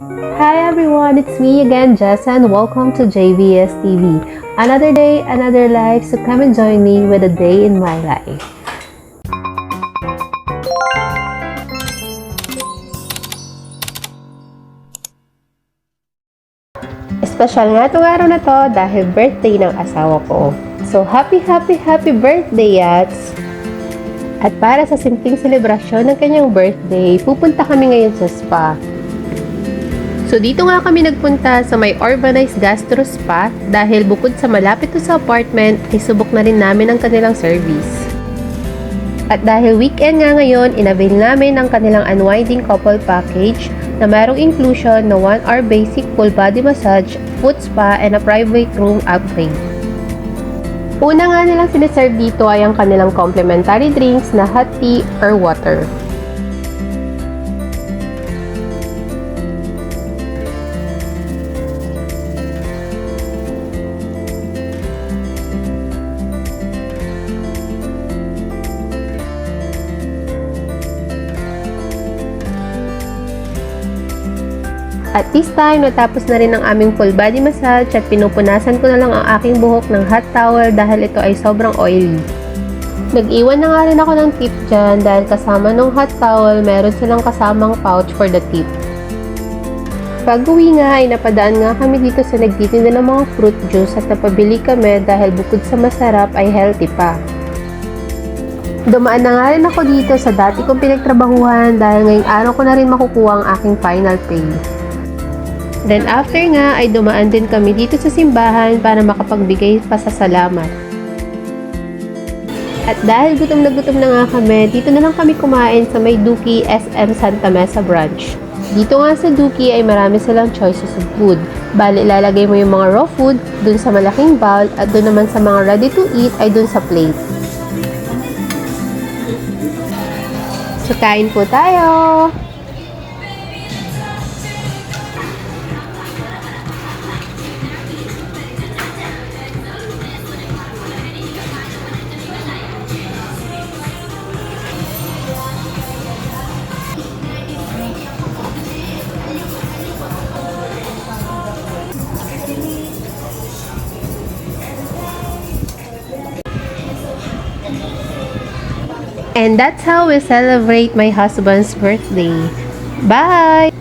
Hi everyone, it's me again, Jessa, and welcome to JVS TV. Another day, another life, so come and join me with a day in my life. Espesyal nga itong araw na to dahil birthday ng asawa ko. So happy birthday, Yats! At para sa simpleng selebrasyon ng kanyang birthday, pupunta kami ngayon sa spa. So dito nga kami nagpunta sa may Urbanized Gastro Spa dahil bukod sa malapit to sa apartment, ay subok na rin namin ang kanilang service. At dahil weekend nga ngayon, inavail namin ang kanilang unwinding couple package na mayroong inclusion na 1-hour basic full body massage, foot spa, and a private room upgrade. Una nga nilang siniserve dito ay ang kanilang complimentary drinks na hot tea or water. At this time, natapos na rin ang aming full body massage at pinupunasan ko na lang ang aking buhok ng hot towel dahil ito ay sobrang oily. Nag-iwan na nga rin ako ng tip dyan dahil kasama ng hot towel, meron silang kasamang pouch for the tip. Pag-uwi nga ay napadaan nga kami dito sa nagtitinda ng mga fruit juice at napabili kami dahil bukod sa masarap ay healthy pa. Dumaan na nga rin ako dito sa dati kong pinagtrabahuhan dahil ngayong araw ko na rin makukuha ang aking final pay. Then after nga ay dumaan din kami dito sa simbahan para makapagbigay pasasalamat. At dahil gutom na nga kami, dito na lang kami kumain sa may Duki SM Santa Mesa branch. Dito nga sa Duki ay marami silang choices of food. Bali, ilalagay mo yung mga raw food dun sa malaking bowl at dun naman sa mga ready to eat ay dun sa plate. So kain po tayo! And that's how we celebrate my husband's birthday. Bye!